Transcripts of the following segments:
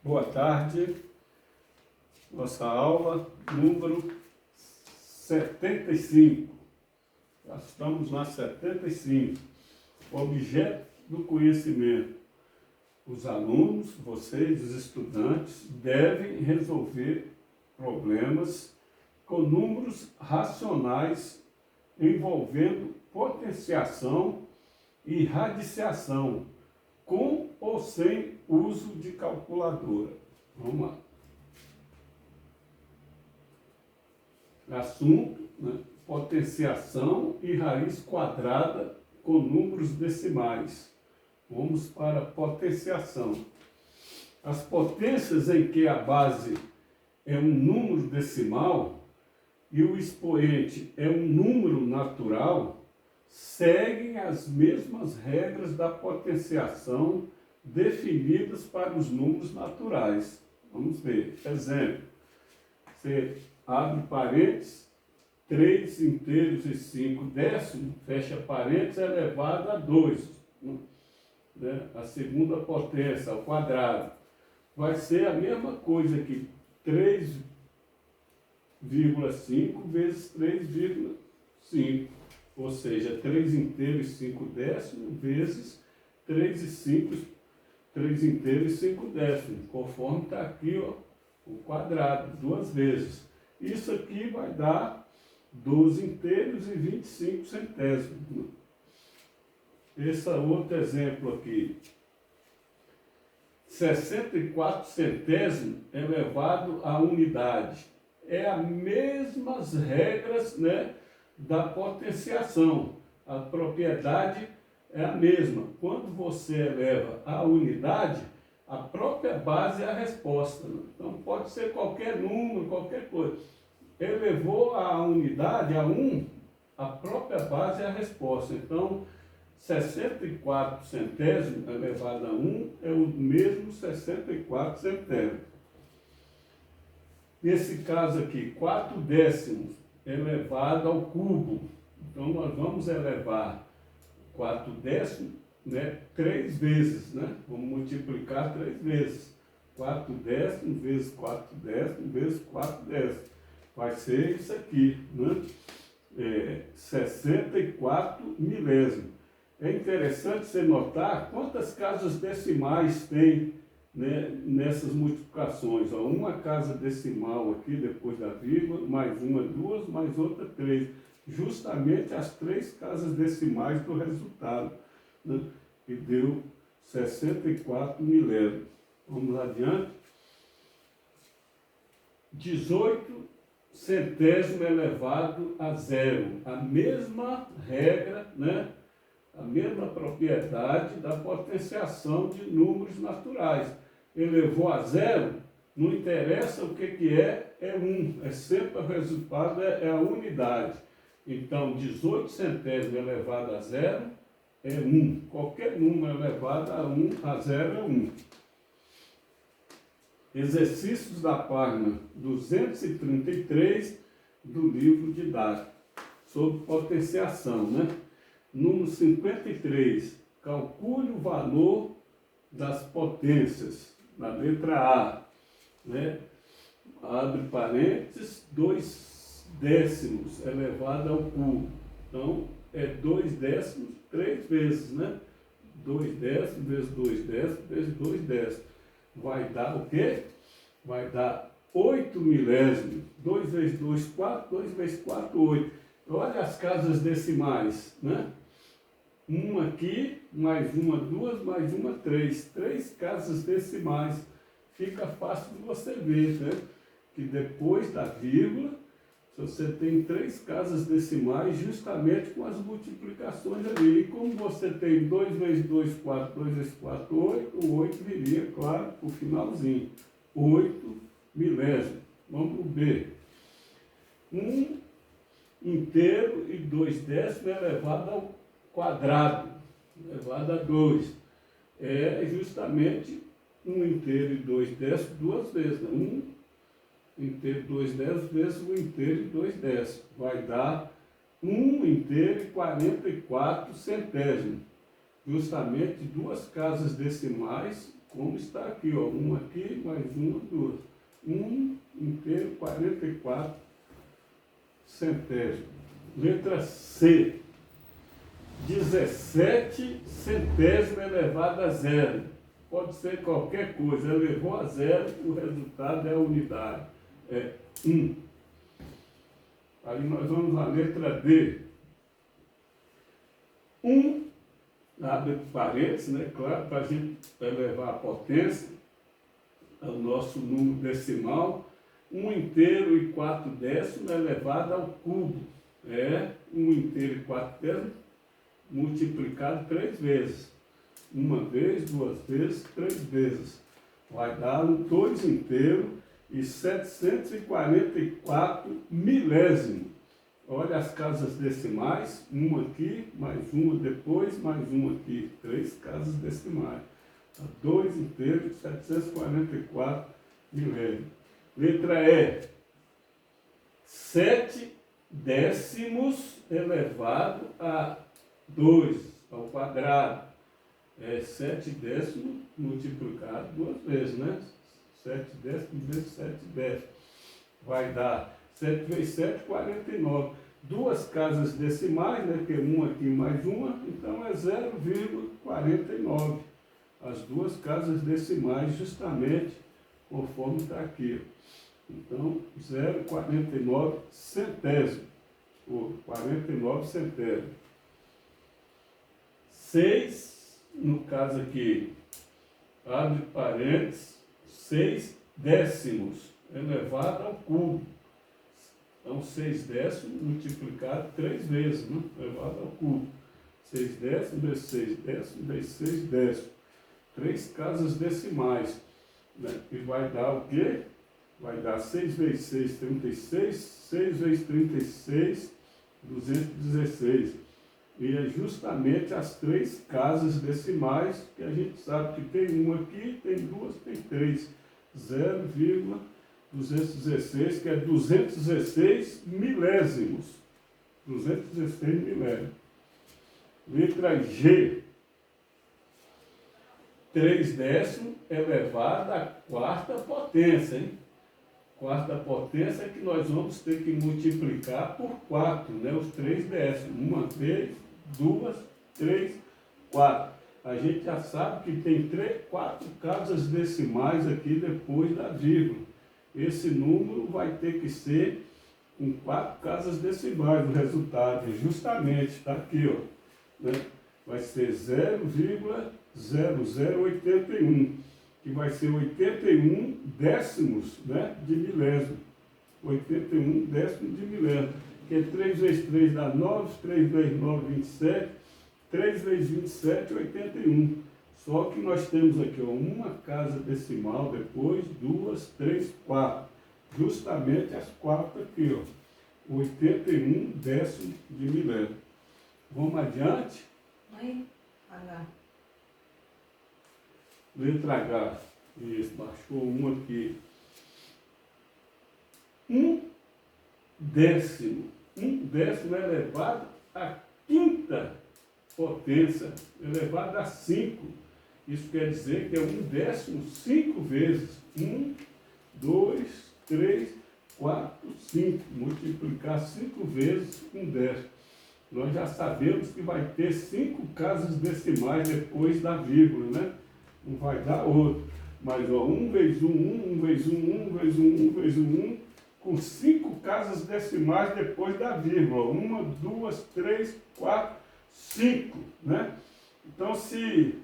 Boa tarde, nossa aula número 75. Já estamos na 75. Objeto do conhecimento. Os alunos, vocês, os estudantes, devem resolver problemas com números racionais envolvendo potenciação e radiciação, com ou sem uso de calculadora. Vamos lá. Assunto, né? Potenciação e raiz quadrada com números decimais. Vamos para a potenciação. As potências em que a base é um número decimal e o expoente é um número natural seguem as mesmas regras da potenciação definidas para os números naturais. Vamos ver. Exemplo. Você abre parênteses, 3 inteiros e 5 décimos, fecha parênteses, elevado a 2. Né? A segunda potência, ao quadrado. Vai ser a mesma coisa que 3,5 vezes 3,5. Ou seja, 3 inteiros e 5 décimos vezes 3 inteiros e 5 décimos, conforme está aqui, ó, o quadrado, duas vezes. Isso aqui vai dar 12 inteiros e 25 centésimos. Esse é outro exemplo aqui. 64 centésimos elevado à unidade. É as mesmas regras, né, da potenciação. A propriedade é a mesma. Quando você eleva a unidade, a própria base é a resposta. Então pode ser qualquer número, qualquer coisa. Elevou a unidade a 1, a própria base é a resposta. Então 64 centésimos elevado a 1 é o mesmo 64 centésimos. Nesse caso aqui, 4 décimos elevado ao cubo. Então, nós vamos elevar 4 décimos, né, 3 vezes, né? Vamos multiplicar 3 vezes. 4 décimos vezes 4 décimos vezes 4 décimos. Vai ser isso aqui, né? 64 milésimos. É interessante você notar quantas casas decimais tem, né, nessas multiplicações. Ó, uma casa decimal aqui depois da vírgula, mais uma, duas, mais outra, 3. Justamente as 3 casas decimais do resultado, né, que deu 64 milésimos. Vamos adiante. 18 centésimo elevado a zero. A mesma regra, né? A mesma propriedade da potenciação de números naturais. Elevou a zero, não interessa o que é 1. É sempre o resultado, é a unidade. Então, 18 centésimos elevado a zero é 1. Qualquer número elevado a zero é 1. Exercícios da página 233 do livro didático, sobre potenciação, né? Número 53, calcule o valor das potências, na letra A, né? Abre parênteses, 2 décimos elevado ao cubo. Então, é 2 décimos 3 vezes, né? 2 décimos vezes 2 décimos vezes 2 décimos. Vai dar o quê? Vai dar 8 milésimos. 2 vezes 2, 4, 2 vezes 4, 8. Olha as casas decimais, né? Uma aqui, mais uma, duas, mais uma, 3. 3 casas decimais. Fica fácil de você ver, né? Que depois da vírgula, você tem 3 casas decimais justamente com as multiplicações ali. E como você tem 2 vezes 2, 4, 2 vezes 4, 8, o 8 viria, claro, para o finalzinho. 8 milésimos. Vamos para o B. 1 inteiro e 2 décimos elevado ao quadrado, elevado a 2. É justamente 1 inteiro e 2 décimos duas vezes. Né? 1 inteiro e 2 décimos vezes 1 inteiro e 2 décimos. Vai dar 1 inteiro e 44 centésimos. Justamente 2 casas decimais como está aqui, ó, uma aqui, mais uma, duas. 1 inteiro 44 centésimos. Letra C, 17 centésimo elevado a zero. Pode ser qualquer coisa, elevou a zero, o resultado é a unidade. É 1. Aí nós vamos à letra D. 1, abre parênteses, né? Claro, para a gente elevar a potência ao nosso número decimal. 1 inteiro e 4 décimos elevado ao cubo. É 1 inteiro e 4 décimos multiplicado 3 vezes. Uma vez, duas vezes, 3 vezes. Vai dar 2 inteiro e 744 milésimos. Olha as casas decimais, uma aqui, mais uma depois, mais uma aqui. 3 casas decimais. 2 inteiro e 744 milésimos. Letra E. 7 décimos elevado a 2 ao quadrado. É 7 décimos multiplicado 2 vezes, né? 7 décimos vezes 7 décimos. Vai dar 7 vezes 7, 49. 2 casas decimais, né? Que é uma aqui mais uma, então é 0,49. As 2 casas decimais, justamente conforme está aqui. Então, 0,49 centésimo. Ou 49 centésimos. 6, no caso aqui, abre parênteses, 6 décimos elevado ao cubo. Então, 6 décimos multiplicado 3 vezes, né? Elevado ao cubo. 6 décimos vezes 6 décimos vezes 6 décimos. 3 casas decimais. Né? E vai dar o quê? Vai dar 6 vezes 6, 36. 6 vezes 36, 216. E é justamente as 3 casas decimais que a gente sabe que tem uma aqui, tem 2, tem 3. 0,216, que é 216 milésimos. 216 milésimos. Letra G. 3 décimos elevado à quarta potência, hein? Quarta potência é que nós vamos ter que multiplicar por 4, né? Os 3 décimos. Uma vez, 2, 3, 4. A gente já sabe que tem 4 casas decimais aqui depois da vírgula. Esse número vai ter que ser com 4 casas decimais o resultado. E justamente está aqui, ó, né? Vai ser 0,0081, que vai ser 81 décimos, né, de milésimo. 81 décimos de milésimo. Que é 3 vezes 3 dá 9, 3 vezes 9, 27, 3 vezes 27, 81. Só que nós temos aqui, ó, uma casa decimal, depois 2, 3, 4. Justamente as 4 aqui, ó. 81 décimos de milésimo. Vamos adiante. Aí, H. Letra H. Isso, baixou um aqui. 1 décimo. 1 décimo elevado à quinta potência, elevado a 5. Isso quer dizer que é 1 décimo 5 vezes. 1, 2, 3, 4, 5. Multiplicar 5 vezes 1 décimo. Nós já sabemos que vai ter 5 casas decimais depois da vírgula, né? Não vai dar outro. Mas, ó, 1 vezes 1, 1 vezes 1, 1 vezes 1, 1 vezes 1, com 5 casas decimais depois da vírgula. 1, 2, 3, 4, 5, né? Então, se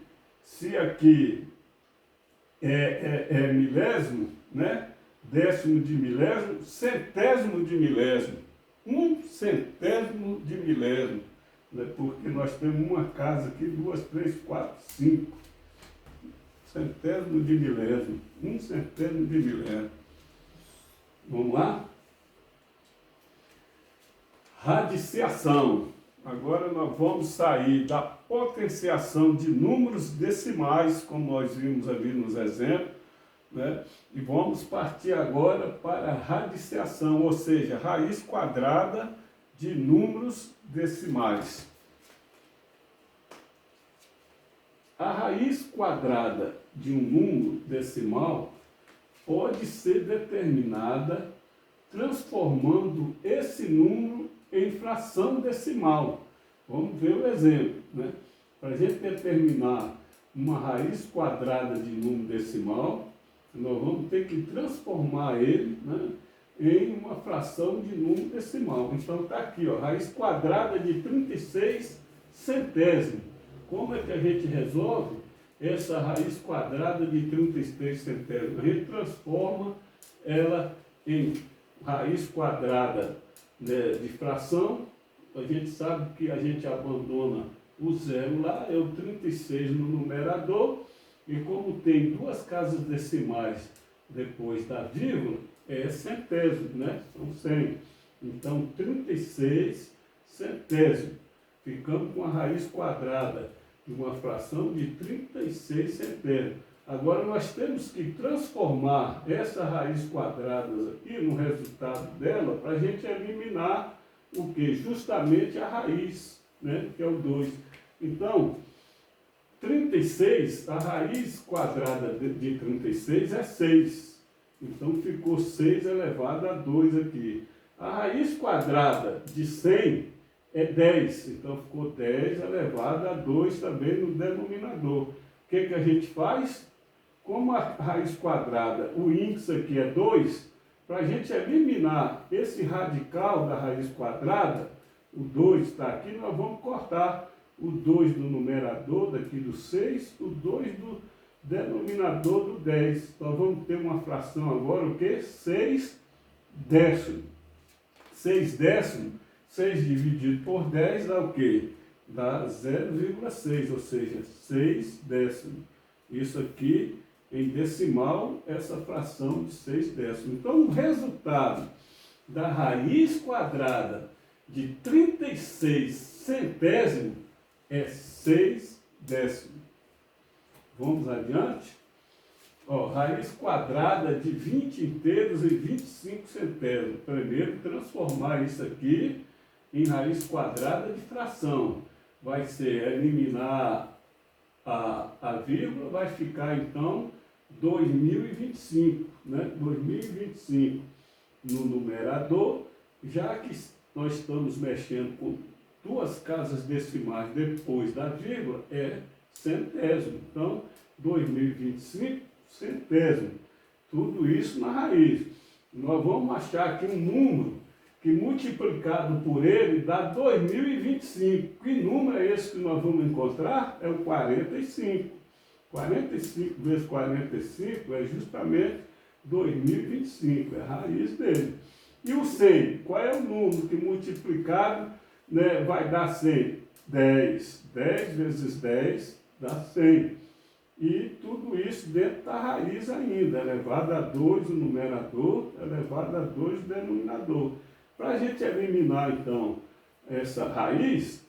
aqui é milésimo, né? Décimo de milésimo, centésimo de milésimo. 1 centésimo de milésimo, né? Porque nós temos uma casa aqui, 2, 3, 4, 5. Centésimo de milésimo. 1 centésimo de milésimo. Vamos lá? Radiciação. Agora nós vamos sair da potenciação de números decimais, como nós vimos ali nos exemplos, né? E vamos partir agora para a radiciação, ou seja, raiz quadrada de números decimais. A raiz quadrada de um número decimal pode ser determinada transformando esse número em fração decimal. Vamos ver o exemplo, né? Para a gente determinar uma raiz quadrada de número decimal, nós vamos ter que transformar ele, né, em uma fração de número decimal. Então está aqui, ó, raiz quadrada de 36 centésimos. Como é que a gente resolve essa raiz quadrada de 33 centésimos? A gente transforma ela em raiz quadrada, né, de fração. A gente sabe que a gente abandona o zero lá, é o 36 no numerador, e como tem duas casas decimais depois da vírgula, é centésimo, né? São 100. Então, 36 centésimos. Ficamos com a raiz quadrada de uma fração de 36 centésimos. Agora, nós temos que transformar essa raiz quadrada aqui no resultado dela para a gente eliminar o que? Justamente a raiz, né? Que é o 2. Então, 36, a raiz quadrada de 36 é 6. Então, ficou 6 elevado a 2 aqui. A raiz quadrada de 100 é 10. Então, ficou 10 elevado a 2 também no denominador. O que, que a gente faz? Como a raiz quadrada, o índice aqui é 2, para a gente eliminar esse radical da raiz quadrada, o 2 está aqui, nós vamos cortar o 2 do numerador, daqui do 6, o 2 do denominador do 10. Nós vamos ter uma fração agora, o quê? 6 décimos. 6 décimos, 6 dividido por 10 dá o quê? Dá 0,6, ou seja, 6 décimos. Isso aqui, em decimal, essa fração de 6 décimos. Então, o resultado da raiz quadrada de 36 centésimos é 6 décimos. Vamos adiante? Ó, raiz quadrada de 20 inteiros e 25 centésimos. Primeiro, transformar isso aqui em raiz quadrada de fração. Vai ser eliminar a vírgula, vai ficar então 2025, né? 2025 no numerador, já que nós estamos mexendo com duas casas decimais depois da vírgula, é centésimo. Então, 2025, centésimo. Tudo isso na raiz. Nós vamos achar aqui um número que multiplicado por ele dá 2025. Que número é esse que nós vamos encontrar? É o 45. 45 vezes 45 é justamente 2025, é a raiz dele. E o 100, qual é o número que multiplicado, né, vai dar 100? 10. 10 vezes 10 dá 100. E tudo isso dentro da raiz ainda, elevado a 2 o numerador, elevado a 2 o denominador. Para a gente eliminar, então, essa raiz,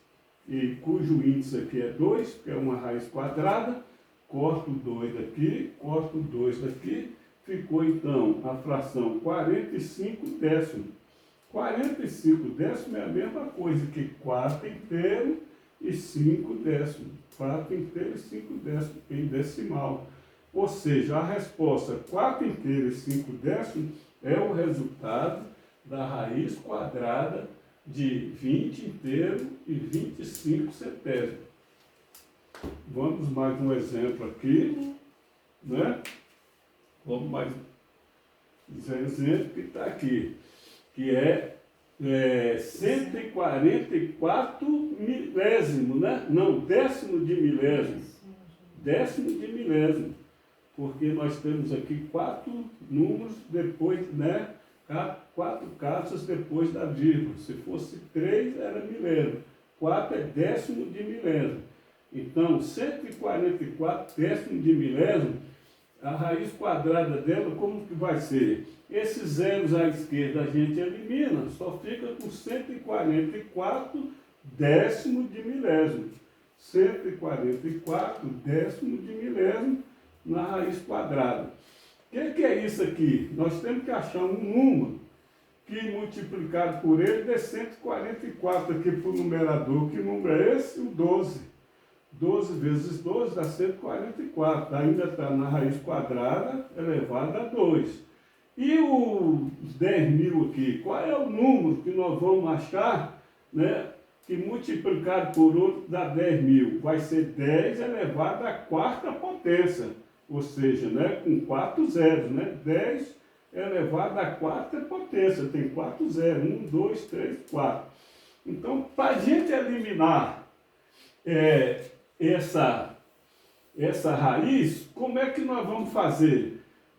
e cujo índice aqui é 2, que é uma raiz quadrada, corto o 2 daqui, corto o 2 daqui, ficou, então, a fração 45 décimos. 45 décimos é a mesma coisa que 4 inteiro e 5 décimos. 4 inteiro e 5 décimos em decimal. Ou seja, a resposta 4 inteiro e 5 décimos é o resultado da raiz quadrada de 20 inteiro e 25 centésimos. Vamos mais um exemplo aqui, né? Vamos mais um exemplo que está aqui, que é 144 milésimo, né? Não, décimo de milésimo. Décimo de milésimo. Porque nós temos aqui 4 números depois, né? 4 casas depois da vírgula. Se fosse 3, era milésimo. 4 é décimo de milésimo. Então, 144 décimos de milésimo, a raiz quadrada dela, como que vai ser? Esses zeros à esquerda a gente elimina, só fica com 144 décimos de milésimo. 144 décimos de milésimo na raiz quadrada. O que é isso aqui? Nós temos que achar um número que multiplicado por ele dê 144 aqui para o numerador. Que número é esse? O 12. 12 vezes 12 dá 144. Ainda está na raiz quadrada elevada a 2. E os 10.000 aqui, qual é o número que nós vamos achar, né, que multiplicado por outro dá 10.000? Vai ser 10 elevado à quarta potência, ou seja, né, com 4 zeros, né? 10 elevado à quarta potência, tem 4 zeros, 1, 2, 3, 4. Então, para a gente eliminar essa raiz, como é que nós vamos fazer?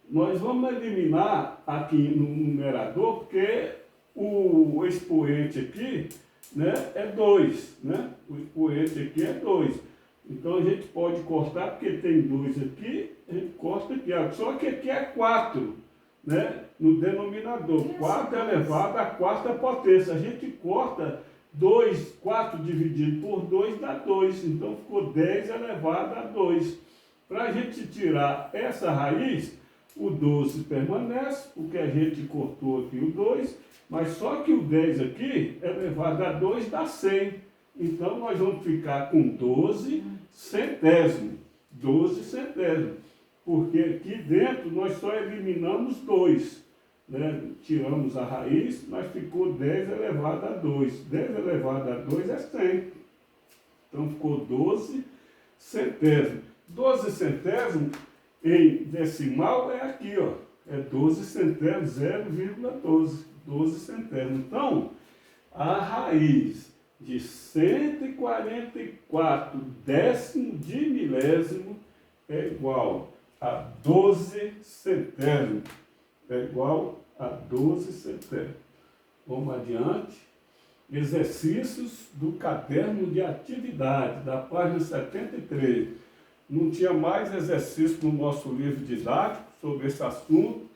Nós vamos eliminar aqui no numerador, porque o expoente aqui, né, é 2, né? O expoente aqui é 2. Então a gente pode cortar, porque tem 2 aqui, a gente corta aqui. Só que aqui é 4, né? No denominador. 4 elevado à quarta potência. A gente corta 2, 4 dividido por 2 dá 2. Então ficou 10 elevado a 2. Para a gente tirar essa raiz, o 12 permanece, porque a gente cortou aqui o 2, mas só que o 10 aqui elevado a 2 dá 100. Então nós vamos ficar com 12 centésimos. 12 centésimos. Porque aqui dentro nós só eliminamos 2. Né? Tiramos a raiz, mas ficou 10 elevado a 2. 10 elevado a 2 é 100. Então ficou 12 centésimos. 12 centésimos em decimal é aqui, ó. É 12 centésimos, 0,12. 12 centésimos. Então, a raiz de 144 décimos de milésimo é igual a 12 centésimos. É igual a 12 centésimos. Vamos adiante. Exercícios do caderno de atividade, da página 73. Não tinha mais exercício no nosso livro didático sobre esse assunto.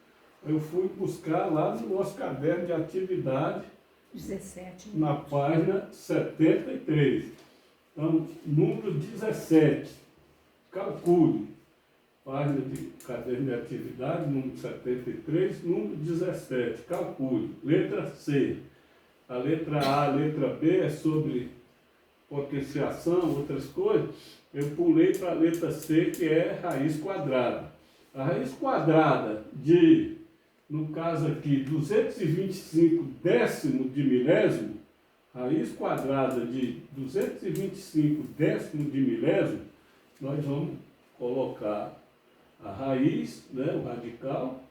Eu fui buscar lá no nosso caderno de atividade, 17. na página 73. Então, número 17. Calcule. Página de caderno de atividade, número 73, número 17. Calcule. Letra C. A letra A, a letra B é sobre potenciação, outras coisas. Eu pulei para a letra C, que é raiz quadrada. A raiz quadrada de, no caso aqui, 225 décimos de milésimo, raiz quadrada de 225 décimos de milésimo, nós vamos colocar a raiz, né, o radical,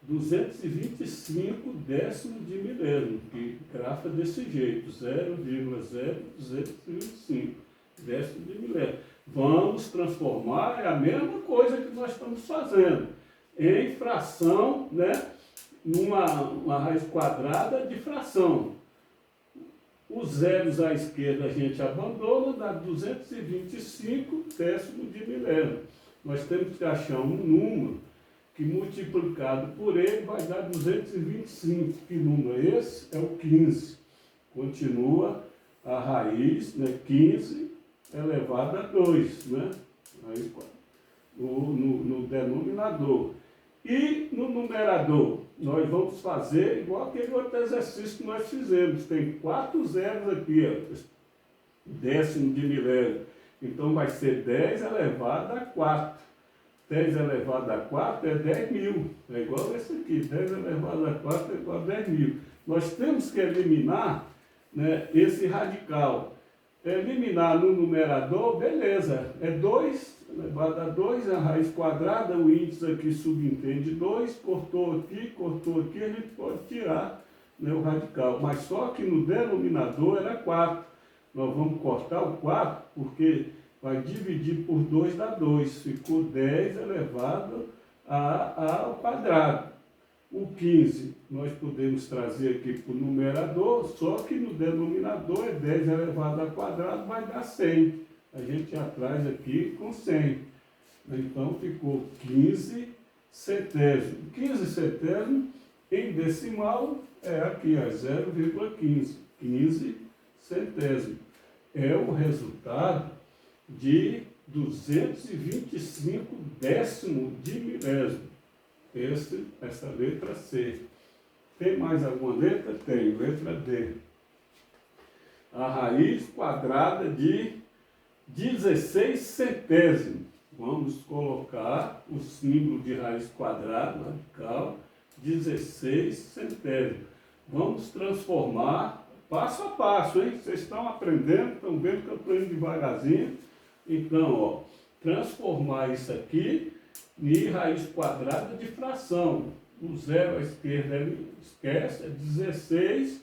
225 décimos de milésimo, que grafa desse jeito, 0,0225 décimos de milésimo. Vamos transformar, é a mesma coisa que nós estamos fazendo, em fração, né, uma raiz quadrada de fração. Os zeros à esquerda a gente abandona, dá 225 décimos de milésimo. Nós temos que achar um número que multiplicado por ele vai dar 225. Que número é esse? É o 15. Continua a raiz, né, 15 elevado a 2, né? Aí, no denominador. E no numerador, nós vamos fazer igual aquele outro exercício que nós fizemos. Tem 4 zeros aqui, ó, décimo de milésimo. Então vai ser 10 elevado a 4. 10 elevado a 4 é 10.000. É igual esse aqui. 10 elevado a 4 é igual a 10.000. Nós temos que eliminar, né, esse radical. Eliminar no numerador, beleza. É 2 elevado a 2, a raiz quadrada, o índice aqui subentende 2, cortou aqui, a gente pode tirar, né, o radical. Mas só que no denominador era 4. Nós vamos cortar o 4, porque vai dividir por 2 dá 2. Ficou 10 elevado ao quadrado. O 15 nós podemos trazer aqui para o numerador, só que no denominador é 10 elevado ao quadrado, vai dar 100. A gente já traz aqui com 100. Então ficou 15 centésimos. 15 centésimos em decimal é aqui, 0,15. 15 centésimos. É o resultado de 225 décimos de milésimo. Essa letra C. Tem mais alguma letra? Tem. Letra D. A raiz quadrada de 16 centésimos. Vamos colocar o símbolo de raiz quadrada, radical, 16 centésimos. Vamos transformar passo a passo, hein? Vocês estão aprendendo, estão vendo que eu estou indo devagarzinho. Então, ó, transformar isso aqui em raiz quadrada de fração. O zero à esquerda, ele esquece, é 16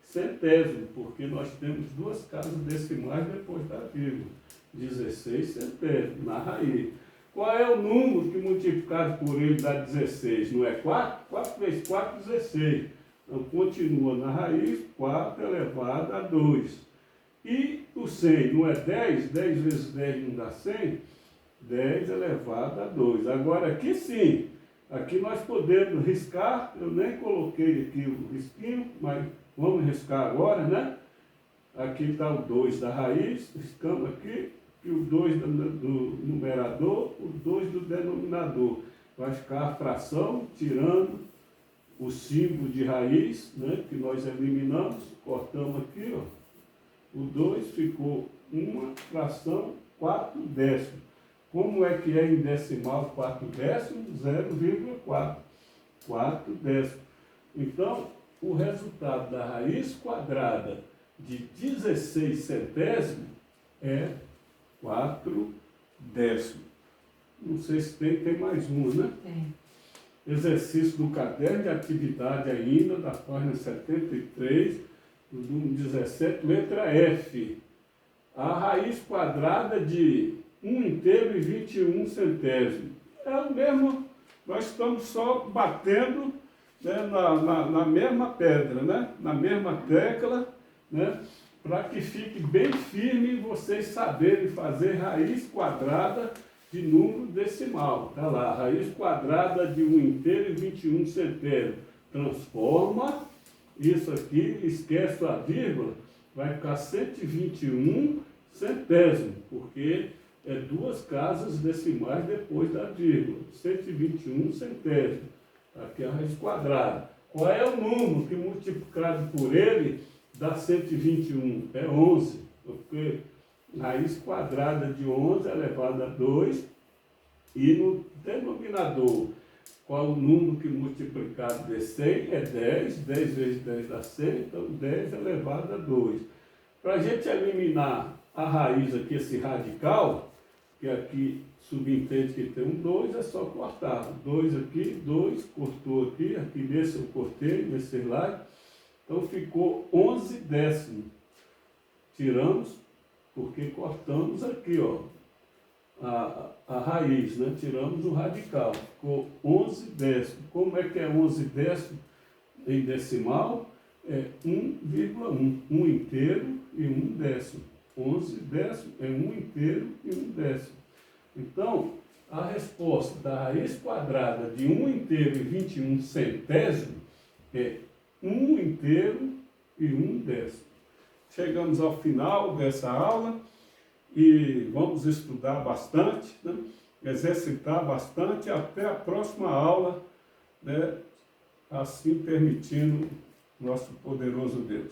centésimos, porque nós temos duas casas decimais depois da vírgula. 16 centésimos na raiz. Qual é o número que multiplicado por ele dá 16? Não é 4? 4 vezes 4, 16. Então, continua na raiz, 4 elevado a 2. E o 100 não é 10? 10 vezes 10 não dá 100? 10 elevado a 2. Agora, aqui sim, aqui nós podemos riscar. Eu nem coloquei aqui o risquinho, mas vamos riscar agora, né? Aqui está o 2 da raiz, riscamos aqui, e o 2 do numerador, o 2 do denominador. Vai ficar a fração, tirando o símbolo de raiz, né, que nós eliminamos, cortamos aqui, ó. O 2 ficou uma fração 4 décimos. Como é que é em decimal 4 décimos? 0,4. 4 décimos. Então, o resultado da raiz quadrada de 16 centésimos é 4 décimos. Não sei se tem mais um, né? Tem. Exercício do caderno de atividade ainda, da página 73, do número 17, letra F. A raiz quadrada de 1 inteiro e 21 centésimos. É o mesmo, nós estamos só batendo, né, na mesma pedra, né? Na mesma tecla, né? Para que fique bem firme vocês saberem fazer raiz quadrada de número decimal. Está lá, raiz quadrada de 1 inteiro e 21 centésimos. Transforma isso aqui, esquece a vírgula, vai ficar 121 centésimos, porque é duas casas decimais depois da vírgula. 121 centésimos. Aqui é a raiz quadrada. Qual é o número que multiplicado por ele dá 121? É 11, porque raiz quadrada de 11 elevado a 2, e no denominador, qual o número que multiplicado de 100? É 10, 10 vezes 10 dá 100, então 10 elevado a 2. Para a gente eliminar a raiz aqui, esse radical, que aqui subentende que tem um 2, é só cortar. 2 aqui, 2, cortou aqui, aqui nesse eu cortei, nesse slide, então ficou 11 décimos. Tiramos, porque cortamos aqui, ó, a raiz, né? Tiramos o radical, ficou 11 décimos. Como é que é 11 décimos em decimal? É 1,1, 1 inteiro e 1 décimo. 11 décimos é 1 inteiro e 1 décimo. Então, a resposta da raiz quadrada de 1 inteiro e 21 centésimos é 1 inteiro e 1 décimo. Chegamos ao final dessa aula e vamos estudar bastante, né? Exercitar bastante até a próxima aula, né? Assim permitindo nosso poderoso Deus.